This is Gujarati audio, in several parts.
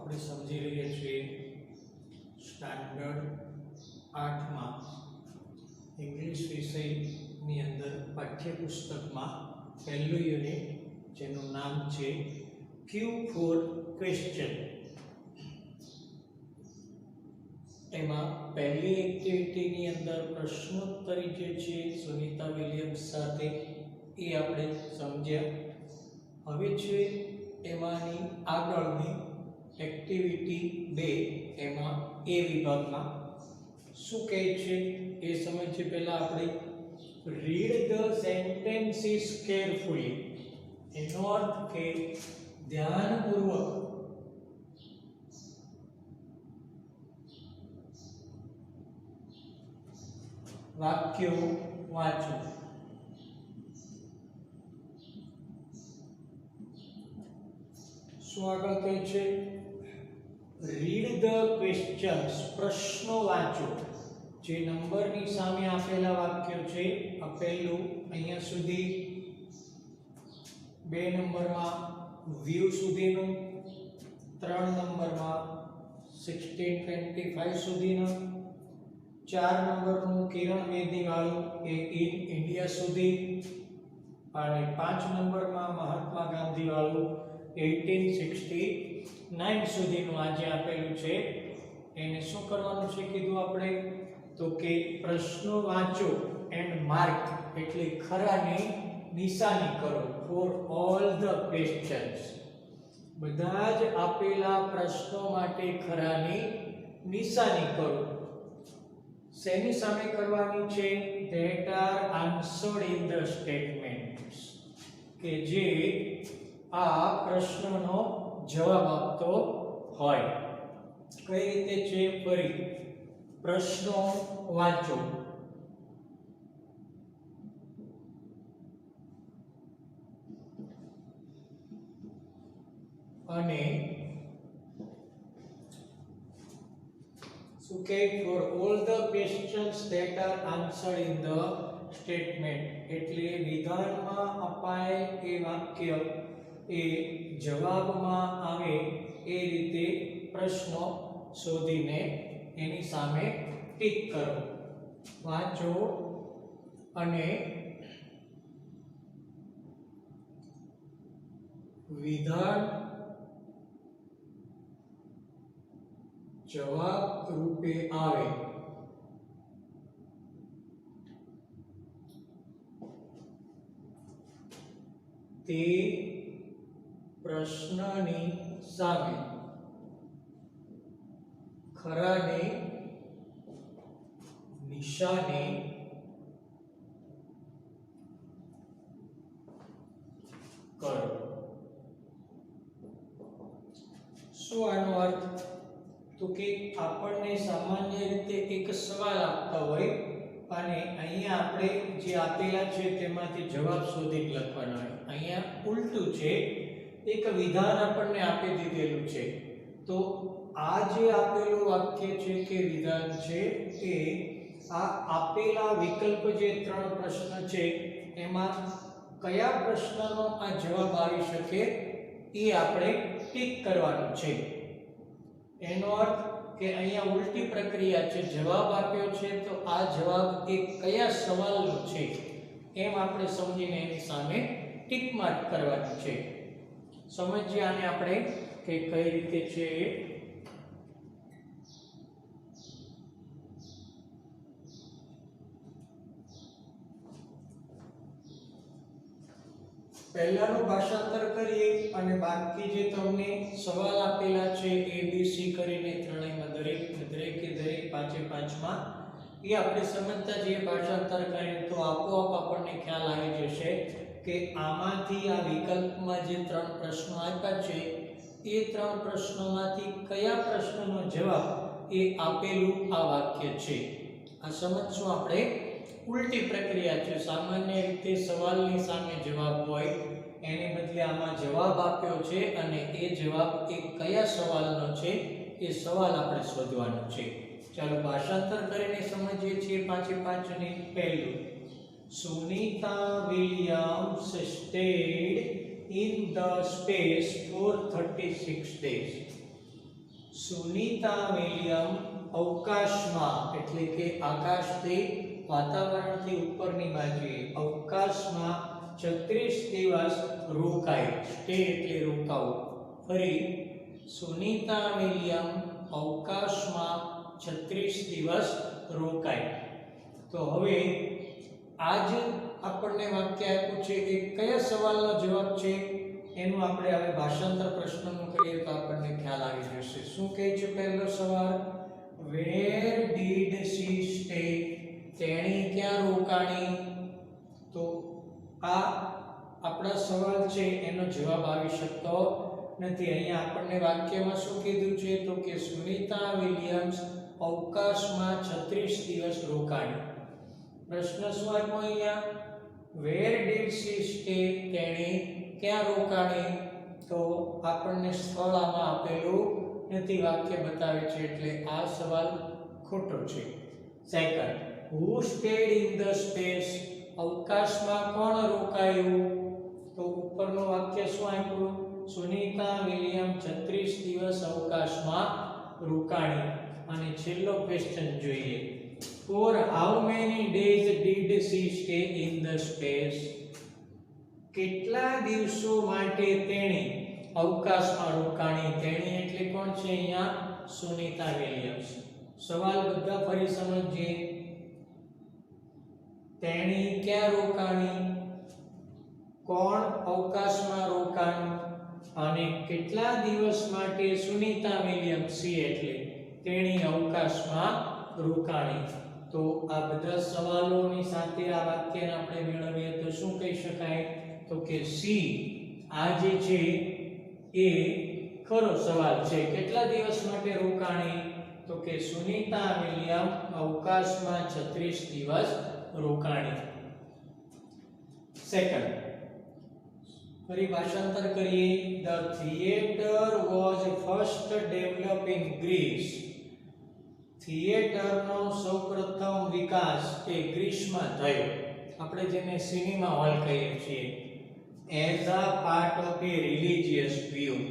આપણે સમજી રહ્યા છીએ સ્ટાન્ડર્ડ 8 માં ઇંગ્લિશ વિષયની અંદર પાઠ્યપુસ્તકમાં પહેલું યુનિટ જેનું નામ છે ક્યુ ફોર ક્વેશ્ચન. એમાં પહેલી એક્ટિવિટીની અંદર પ્રશ્નોત્તરી જે છે સુનિતા વિલિયમ્સ સાથે એ આપણે સમજ્યા. હવે છે એમાંની આગળની એક્ટિવિટી 2 એમાં એ વિભાગમાં શું કહે છે એ સમજીએ. પહેલા આપણે રીડ ધ સેન્ટેન્સીસ કેરફુલી, એનો અર્થ કે ધ્યાનપૂર્વક વાક્યો વાંચો. શું આગળ કહે છે? રીડ ધ ક્વેશ્ચન્સ, પ્રશ્નો વાંચો. જે નંબરની સામે આપેલા વાક્યો છે, આ પહેલું અહીંયા સુધી 2 નંબરમાં વ્યૂ સુધીનું, 3 નંબરમાં 1625 સુધીનું, 4 નંબરનું કિરણ બેદી વાળું એ ઇન ઇન્ડિયા સુધી, અને 5 નંબરમાં મહાત્મા ગાંધી વાળું 1869 સુધીનું આજે આપેલું છે. એને શું કરવાનું છે કીધું આપણે? તો કે પ્રશ્નો વાંચો એન્ડ માર્ક, એટલે ખરાની નિશાની કરો. ફોર ઓલ ધ ક્વેશ્ચન્સ, બધા જ આપેલા પ્રશ્નો માટે ખરાની નિશાની કરો. શેની સામે કરવાની છે? That are answered in the statements, કે જે આ પ્રશ્નનો જવાબ આપતો હોય. કઈ રીતે છે? ફરી પ્રશ્નો વાંચો અને શું કે for all the questions that are answered in the statement, એટલે વિધાનમાં અપાય એ વાક્ય એ જવાબમાં આવે એ રીતે પ્રશ્નો શોધીને એની સામે ટિક કરો. વાંચો અને વિધાન જવાબ રૂપે આવે તે પ્રશ્નની સામે ખરાની નિશાની કરો. શું આનો અર્થ? તો કે આપણને સામાન્ય રીતે એક સવાલ આપતા હોય અને અહીંયા આપણે જે આપેલા છે તેમાંથી જવાબ શોધીને લખવાનો હોય. અહીંયા ઉલટું છે, એક વિધાન આપણને આપી દીધેલું છે, તો આ જે આપેલું વાક્ય છે કે વિધાન છે એ આ આપેલા વિકલ્પ જે 3 પ્રશ્ન છે એમાં કયા પ્રશ્નનો આ જવાબ આવી શકે એ આપણે ટિક કરવાનું છે. એનો અર્થ કે અહીંયા ઉલટી પ્રક્રિયા છે. જવાબ આપ્યો છે તો આ જવાબ એ કયા સવાલનો છે એમ આપણે સમજીને એની સામે ટિક માર્ક કરવાનું છે. સમજીએ આને આપણે કે કઈ રીતે છે. પહેલાનું ભાષાંતર કરીએ અને બાકી જે તમને સવાલ આપેલા છે A B C કરીને ત્રણેયમાં દરેક પાંચે પાંચમાં એ આપણે સમજતા જઈએ ભાષાંતર કરીને, તો આપોઆપ આપણને ખ્યાલ આવી જશે કે આમાંથી આ વિકલ્પમાં જે 3 પ્રશ્નો આપ્યા છે એ 3 પ્રશ્નોમાંથી કયા પ્રશ્નનો જવાબ એ આપેલું આ વાક્ય છે. આ સમજશું આપણે. ઉલટી પ્રક્રિયા છે. સામાન્ય રીતે સવાલની સામે જવાબ હોય, એને બદલે આમાં જવાબ આપ્યો છે અને એ જવાબ એ કયા સવાલનો છે એ સવાલ આપણે શોધવાનો છે. ચાલો ભાષાંતર કરીને સમજીએ છીએ. પાંચે પાંચની પહેલું, Sunita Williams stayed in the space for 36 days. Sunita William અવકાશમાં એટલે કે આકાશથી વાતાવરણથી ઉપરની બાજુએ અવકાશમાં 36 દિવસ રોકાય. સ્ટે એટલે રોકાવું. ફરી સુનીતા વિલિયમ અવકાશમાં 36 દિવસ રોકાય. તો હવે આજ આપણને વાક્ય આપ્યું છે એ કયા સવાલનો જવાબ છે એનું આપણે હવે ભાષાંતર પ્રશ્નનું કરીએ તો આપણને ખ્યાલ આવી જશે. શું કહે છે પહેલો સવાલ? Where did she stay? તેણી ક્યાં રોકાણી? તો આ આપણા સવાલ છે એનો જવાબ આવી શકતો નથી. અહીંયા આપણને વાક્યમાં શું કીધું છે તો કે સુનીતા વિલિયમ્સ અવકાશમાં 36 દિવસ રોકાણી. પ્રશ્ન શું આપ્યો અહીંયા? Where did she stay? તેણી ક્યાં રોકાણી? તો આપણને સ્થળ આમાં આપેલું નથી, વાક્ય બતાવે છે એટલે આ સવાલ ખોટો છે. Second, who stayed in the space? અવકાશમાં કોણ રોકાયું? તો ઉપરનું વાક્ય શું આપ્યું? સુનીતા વિલિયમ 36 દિવસ અવકાશમાં રોકાણી. અને છેલ્લો ક્વેશ્ચન જોઈએ. For how many days did she stay in the space? કેટલા દિવસો માટે તેણી અવકાશમાં રોકાણી? તેણી એટલે કોણ છે અહીંયા? સુનીતા વિલિયમ્સ. સવાલ બધા ફરી સમજીએ. તેણી ક્યાં રોકાણી? કોણ અવકાશમાં રોકાણ? અને કેટલા દિવસ માટે સુનીતા વિલિયમ્સ સી એટલે તેણી અવકાશમાં રોકાણી? તો આ બધા સવાલોની સાથે આ વાક્યને આપણે મેળવીએ તો શું કહી શકાય? તો કે સી આ જે છે એ ખરો સવાલ છે. કેટલા દિવસ માટે રોકાણી? તો કે સુનીતા વિલિયમ અવકાશમાં 36 દિવસ રોકાણી. સેકન્ડ, ફરી ભાષાંતર કરીએ. The theatre was first develop in Greece. થિયેટરનો સૌપ્રથમ વિકાસ એ ગ્રીસમાં થયો. આપણે જેને સિનેમા હોલ કહીએ છીએ. As a part of A religious view.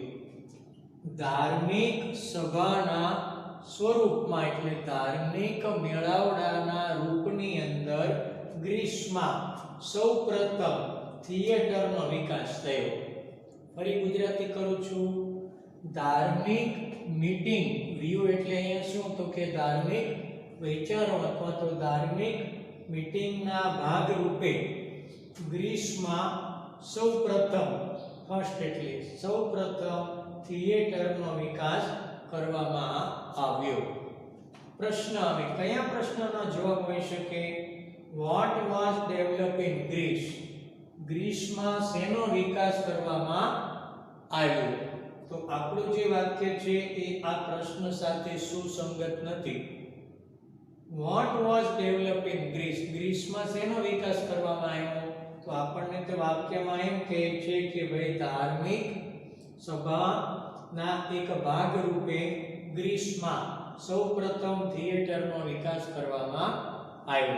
ધાર્મિક સભાના સ્વરૂપમાં એટલે ધાર્મિક મેળાવડાના રૂપની અંદર ગ્રીસમાં સૌપ્રથમ થિયેટરનો વિકાસ થયો. ફરી ગુજરાતી કરું છું. ધાર્મિક મીટિંગ વ્યૂ એટલે અહીંયા શું તો કે ધાર્મિક વિચારો અથવા તો ધાર્મિક મીટિંગના ભાગ રૂપે ગ્રીસમાં સૌપ્રથમ ફર્સ્ટ એટલે સૌપ્રથમ થિયેટરનો વિકાસ કરવામાં આવ્યો. પ્રશ્ન હવે કયા પ્રશ્નનો જવાબ હોઈ શકે? What was develop in Greece? ગ્રીસમાં શેનો વિકાસ કરવામાં આવ્યો? તો આપણું જે વાક્ય છે એ આ પ્રશ્ન સાથે સુસંગત નથી. What was develop in Greece? ગ્રીસમાં શેનો વિકાસ કરવામાં આવ્યો? તો આપણને તે વાક્યમાં એમ કહે છે કે ભાઈ ધાર્મિક સભાના એક ભાગ રૂપે ગ્રીસમાં સૌપ્રથમ થિયેટરનો વિકાસ કરવામાં આવ્યો.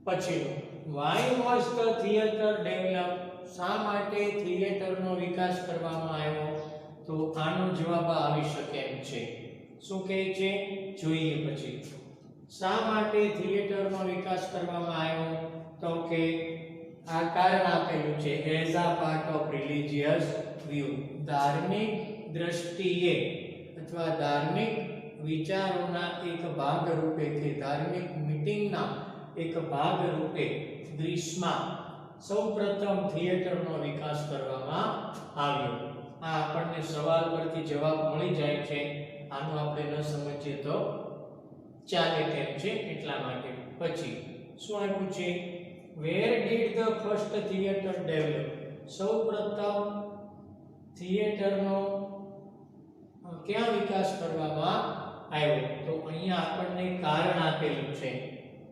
પછીનું, why was the theatre develop? શા માટે થિયેટરનો વિકાસ કરવામાં આવ્યો? તો આનો જવાબ આવી શકે એમ છે. શું કહે છે જોઈએ પછી. શા માટે થિયેટરનો વિકાસ કરવામાં આવ્યો? તો કે આ કારણ આપેલું છે as a part of religious view. ધાર્મિક દ્રષ્ટિએ અથવા ધાર્મિક વિચારોના એક ભાગ રૂપે કે ધાર્મિક મીટિંગના એક ભાગ રૂપે ગ્રીસમાં સૌપ્રથમ થિયેટરનો વિકાસ કરવામાં આવ્યો. આ આપણને સવાલ પરથી જવાબ મળી જાય છે. આનું આપણે ન સમજીએ તો ચાલે તેમ છે એટલા માટે. પછી શું આપ્યું છે? Where did the first theatre develop? સૌપ્રથમ થિયેટરનો ક્યાં વિકાસ કરવામાં આવ્યો? તો અહીંયા આપણને કારણ આપેલું છે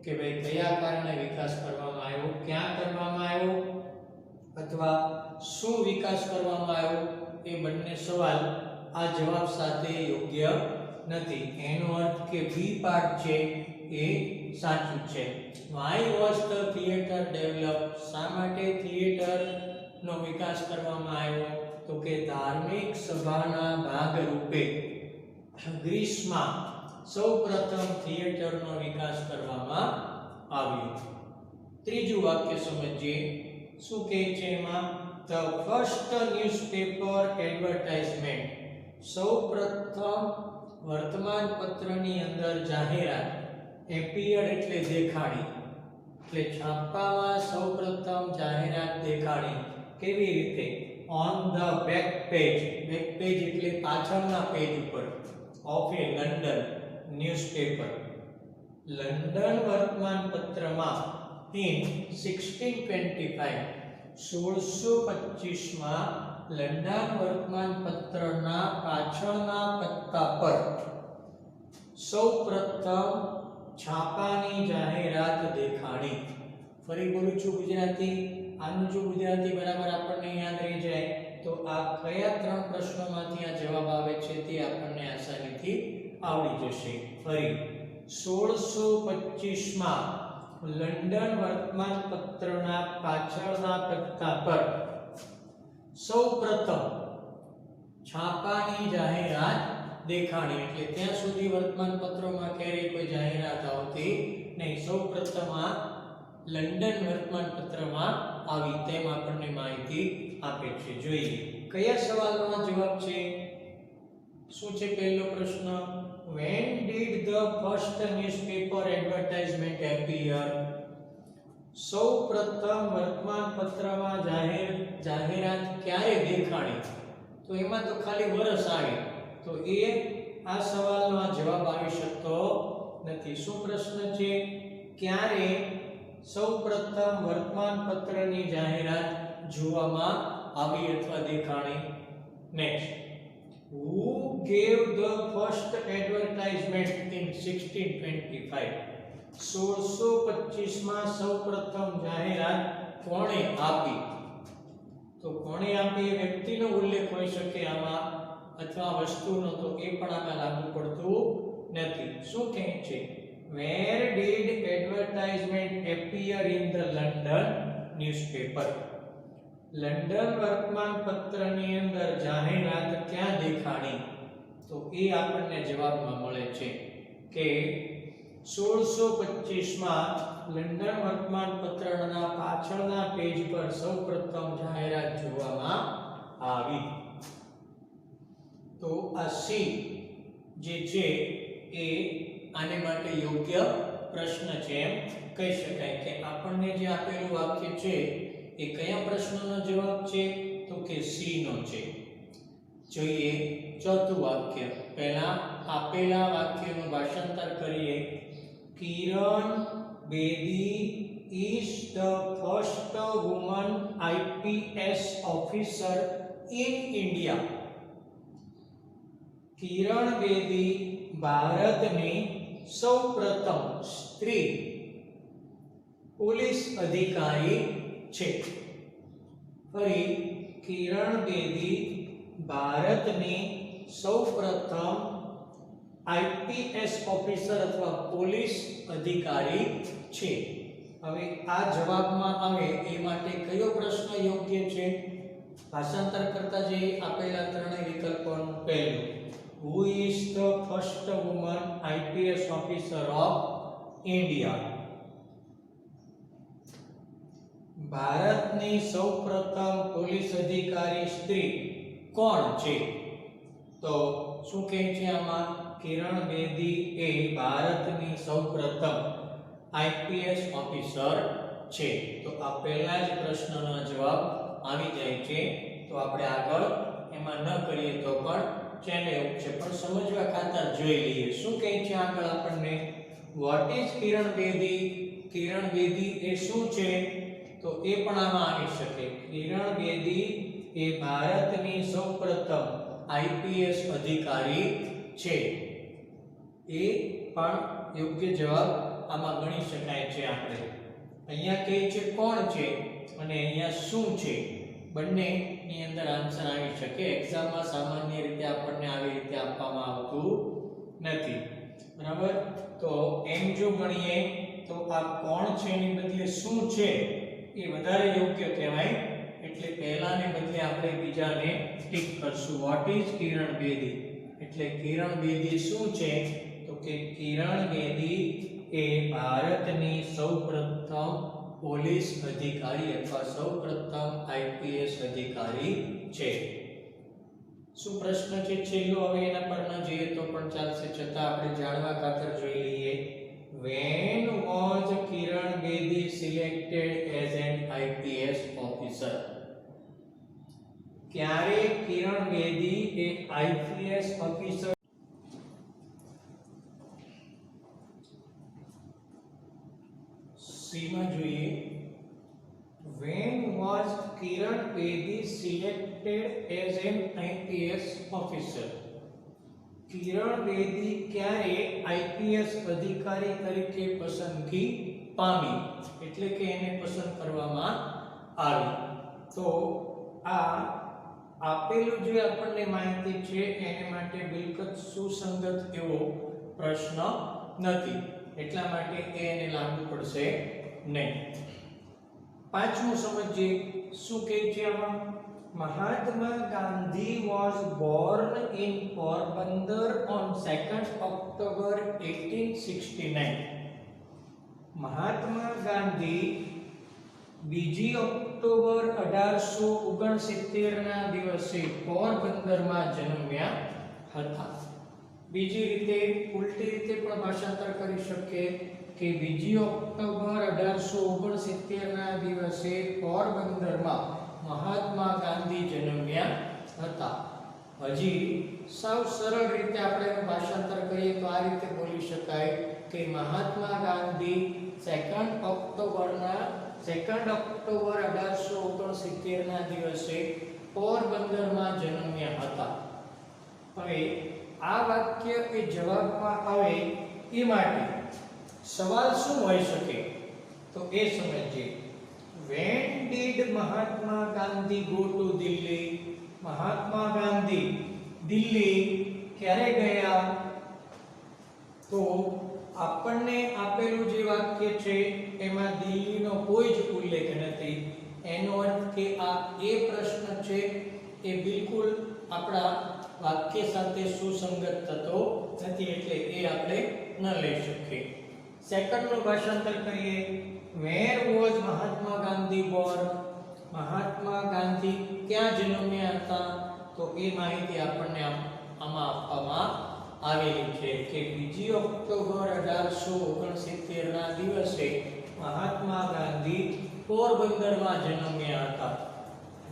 કે ભાઈ કયા કારણે વિકાસ કરવામાં આવ્યો, ક્યાં કરવામાં આવ્યો અથવા શું વિકાસ કરવામાં આવ્યો. એ બંને સવાલ આ જવાબ સાથે યોગ્ય નથી. એનો અર્થ કે બી પાર્ટ છે એ સાચું છે. Why was the theatre develop? શા માટે થિયેટર નો વિકાસ કરવામાં આવ્યો? તો કે ધાર્મિક સભાના ભાગરૂપે ગ્રીસમાં સૌપ્રથમ થિયેટરનો વિકાસ કરવામાં આવ્યો. ત્રીજું વાક્ય સમજીએ. શું કહે છે એમાં? ધ ફર્સ્ટ ન્યૂઝપેપર એડવર્ટાઇઝમેન્ટ, સૌપ્રથમ વર્તમાન પત્રની અંદર જાહેરાત, એપિયર્ડ એટલે દેખાડી, એટલે છાપામાં સૌપ્રથમ જાહેરાત દેખાડી. કેવી રીતે? On the back page, back page એટલે પાછળના પેજ ઉપર, of A London newspaper, London વર્તમાન પત્રમાં in 1625, 1625 માં લંડન વર્તમાન પત્રના પાછળના પત્તા પર સૌપ્રથમ છાપાની જાહેરાત દેખાડી. ફરી બોલું છું ગુજરાતી. આનું જો ગુજરાતી બરાબર આપણને યાદ રહી જાય તો આ કયા ત્રણ પ્રશ્નોમાંથી આ જવાબ આવે છે તે આપણને આસાનીથી આવડી જશે. ફરી 1625 માં લંડન વર્તમાન પત્રના પાછળના પત્તા પર સૌપ્રથમ છાપાની જાહેરાત દેખાડી. એટલે ત્યાં સુધી વર્તમાન પત્રોમાં ક્યારેય કોઈ જાહેરાત આવતી નહીં. સૌપ્રથમ આ લંડન વર્તમાન પત્રમાં આવી તેમ આપણને માહિતી આપે છે. જોઈએ કયા સવાલનો જવાબ છે. શું છે પહેલો પ્રશ્ન? when did the first newspaper advertisement appear? સૌપ્રથમ વર્તમાન પત્રમાં જાહેરાત ક્યારે દેખાડી? તો એમાં તો ખાલી વર્ષ આવે તો એ આ સવાલનો જવાબ આવી શકતો નથી. શું પ્રશ્ન છે? ક્યારે સૌપ્રથમ વર્તમાન પત્રની જાહેરાત જોવામાં આવી અથવા દેખાણી? Next, who gave the first advertisement in 1625? 1625 માં સૌપ્રથમ જાહેરાત કોણે આપી? તો કોણે આપી એ વ્યક્તિનો ઉલ્લેખ હોઈ શકે આમાં અથવા વસ્તુનો, તો એ પણ આમાં લાગુ પડતું નથી. શું કહે છે? where did advertisement appear in the London newspaper? London વર્તમાન પત્રની અંદર જાહેરાત ક્યાં દેખાડી? તો એ આપણને જવાબમાં મળે છે કે 1625 માં લંડન વર્તમાન પત્રના પાછળના પેજ પર સૌપ્રથમ જાહેરાત જોવામાં આવી. તો આ સી જે છે એ આને માટે યોગ્ય પ્રશ્ન છે એમ કહી શકાય કે આપણને જે આપેલું વાક્ય છે એ કયા પ્રશ્નનો જવાબ છે? તો કે સી નો છે. જોઈએ ચોથું વાક્ય. પહેલા આપેલા વાક્યનું ભાષાંતર કરીએ. Kiran Bedi is the first woman IPS officer in India. Kiran Bedi ભારતની સૌપ્રથમ સ્ત્રી પોલીસ અધિકારી છે. ફરી, કિરણ બેદી ભારતની સૌપ્રથમ આઈપીએસ ઓફિસર અથવા પોલીસ અધિકારી છે. હવે આ જવાબમાં આવે એ માટે કયો પ્રશ્ન યોગ્ય છે? ભાષાંતર કરતા જે આપેલા ત્રણેય વિકલ્પોનું પહેલું, who is the first woman IPS officer of India? ભારતની સૌપ્રથમ પોલીસ અધિકારી સ્ત્રી કોણ છે? તો શું કહે છે આમાં? કિરણ બેદી એ ભારતની સૌપ્રથમ આઈપીએસ ઓફિસર છે. તો આ પહેલા જ પ્રશ્નનો જવાબ આવી જાય છે. તો આપણે આગળ એમાં ન કરીએ તો પણ ચાલે એવું છે, પણ સમજવા ખાતર જોઈ લઈએ. શું કહે છે આગળ આપણને? What is Kiran Bedi? કિરણ બેદી એ શું છે? તો એ પણ આમાં આવી શકે. કિરણ બેદી એ ભારતની સૌપ્રથમ આઈપીએસ અધિકારી છે. એ પણ યોગ્ય જવાબ આમાં ગણી શકાય છે. આપણે અહીંયા કહે છે કોણ છે અને અહીંયા શું છે, બંનેની અંદર આન્સર આવી શકે. એક્ઝામમાં સામાન્ય રીતે આપણને આવી રીતે આપવામાં આવતું નથી. બરાબર? તો એમ જો ગણીએ તો આ કોણ છે એની બદલે શું છે એ વધારે યોગ્ય કહેવાય એટલે પહેલાને બદલે આપણે બીજાને ટિક કરશું. What is Kiran Bedi? એટલે કિરણ બેદી શું છે? તો કે કિરણ બેદી એ ભારતની સૌપ્રથમ પોલીસ અધિકારી અથવા સૌપ્રથમ આઈપીએસ અધિકારી છે. શું પ્રશ્ન છે છેલ્લો? હવે એના પર ન જઈએ તો પણ ચાલશે, છતાં આપણે જાણવા ખાતર જોઈ લઈએ. When was Kiran Bedi selected as an IPS officer? ક્યારે કિરણ બેદી એ આઈપીએસ ઓફિસર? સી માં જોઈએ. When was Kiran Bedi selected as an IPS officer? Kiran Bedi ક્યારે આઈપીએસ અધિકારી તરીકે પસંદગી પામી, એટલે કે એને પસંદ કરવામાં આવી? તો આ આપેલું જે આપણને માહિતી છે એને માટે બિલકુલ સુસંગત એવો પ્રશ્ન નથી, એટલા માટે એને લાગુ પડશે નહીં. પાંચમું સમજીએ શું કહે છે આમાં. Mahatma Gandhi was born in Porbandar on 2nd October 1869. Mahatma Gandhi 2 October 1869 ના દિવસે પોરબંદરમાં જન્મ્યા હતા. બીજી રીતે ઉલટી રીતે પણ ભાષાંતર કરી શકીએ કે 2 ઓક્ટોબર 1869 ના દિવસે પોરબંદરમાં મહાત્મા ગાંધી જન્મ્યા હતા. હજી સાવ સરળ રીતે આપણે ભાષાંતર કરીએ તો આ રીતે બોલી શકાય કે મહાત્મા ગાંધી 2 ઓક્ટોબર 1869 ના દિવસે પોરબંદરમાં જન્મ્યા હતા. હવે આ વાક્ય એ જવાબમાં આવે એ માટે સવાલ શું હોઈ શકે તો એ સમજીએ. When did Mahatma Gandhi go to Delhi? Mahatma Gandhi Delhi ક્યારે ગયા? તો આપણને આપેલું જે વાક્ય છે એમાં દિલ્હીનો કોઈ જ ઉલ્લેખ નથી. એનો અર્થ કે આ એ પ્રશ્ન છે એ બિલકુલ આપણા વાક્ય સાથે સુસંગત થતો નથી, એટલે એ આપણે ન લઈ શકીએ. સેકન્ડનું ભાષાંતર કરીએ. Where was Mahatma Gandhi born? Mahatma Gandhi ક્યાં જન્મ્યા હતા? તો એ માહિતી આપણને આમાં આપવામાં આવેલી છે કે 2 ઓક્ટોબર 1869 ના દિવસે મહાત્મા ગાંધી પોરબંદરમાં જન્મ્યા હતા.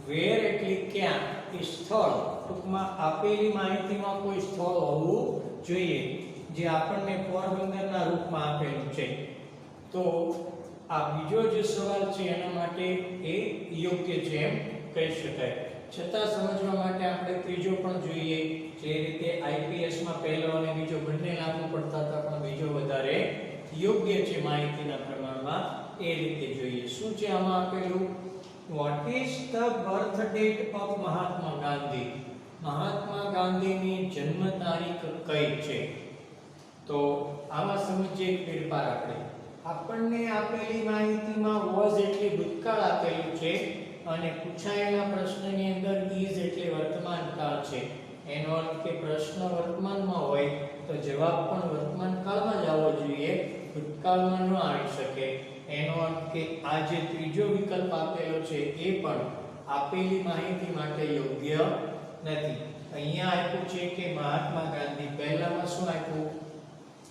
વેર એટલે ક્યાં, એ સ્થળ, ટૂંકમાં આપેલી માહિતીમાં કોઈ સ્થળ હોવું જોઈએ જે આપણને પોરબંદરના રૂપમાં આપેલું છે. તો આ બીજો જે સવાલ છે એના માટે એ યોગ્ય છે એમ કહી શકાય. છતાં સમજવા માટે આપણે ત્રીજો પણ જોઈએ. જે રીતે આઈપીએસ માં પહેલો અને બીજો બંને લાગુ પડતા હતા પણ બીજો વધારે યોગ્ય છે માહિતીના પ્રમાણમાં, એ રીતે જોઈએ. શું છે આમાં આપેલું? What is the birth date of Mahatma Gandhi? Mahatma ગાંધીની જન્મ તારીખ કઈ છે? તો આમાં સમજીએ ફેરફાર. આપણને આપેલી માહિતીમાં વોઝ એટલે ભૂતકાળ આપેલું છે અને પૂછાયેલા પ્રશ્નની અંદર ઇઝ એટલે વર્તમાન કાળ છે. એનો અર્થ કે પ્રશ્ન વર્તમાનમાં હોય તો જવાબ પણ વર્તમાન કાળમાં જ આવવો જોઈએ, ભૂતકાળમાં ન આવી શકે. એનો અર્થ કે આ જે ત્રીજો વિકલ્પ આપેલો છે એ પણ આપેલી માહિતી માટે યોગ્ય નથી. અહીંયા આપ્યું છે કે મહાત્મા ગાંધી, પહેલામાં શું આપ્યું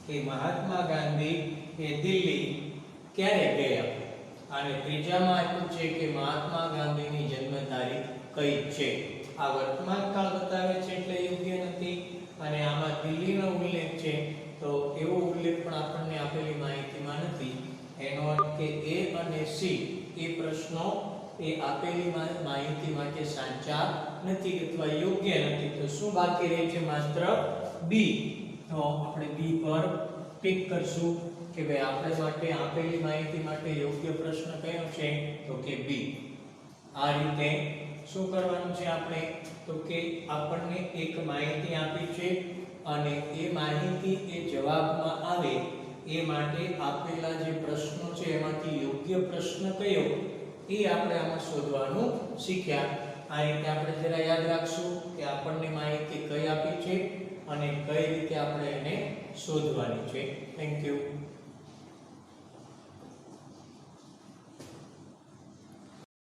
કે મહાત્મા ગાંધી એ દિલ્હી ક્યારે ગયા, અને ત્રીજામાં આપ્યું છે કે મહાત્મા ગાંધીની જન્મ તારીખ કઈ છે. આ વર્તમાન કાળ બતાવે છે એટલે યોગ્ય નથી, અને આમાં દિલ્હીનો ઉલ્લેખ છે તો એવો ઉલ્લેખ પણ આપણને આપેલી માહિતીમાં નથી. એનો અર્થ કે એ અને સી એ પ્રશ્નો એ આપેલી માહિતી માટે સાચા નથી અથવા યોગ્ય નથી. તો શું બાકી રહે છે? માત્ર બી. તો આપણે બી પર ટિક કરશું કે ભાઈ આપણે માટે આપેલી માહિતી માટે યોગ્ય પ્રશ્ન કયો છે તો કે બી. આ રીતે શું કરવાનું છે આપણે? તો કે આપણને એક માહિતી આપી છે અને એ માહિતી એ જવાબમાં આવે એ માટે આપેલા જે પ્રશ્નો છે એમાંથી યોગ્ય પ્રશ્ન કયો એ આપણે આમાં શોધવાનું શીખ્યા. આ રીતે આપણે જરા યાદ રાખશું કે આપણને માહિતી કઈ આપી છે અને કઈ રીતે આપણે એને શોધવાની છે. Thank you.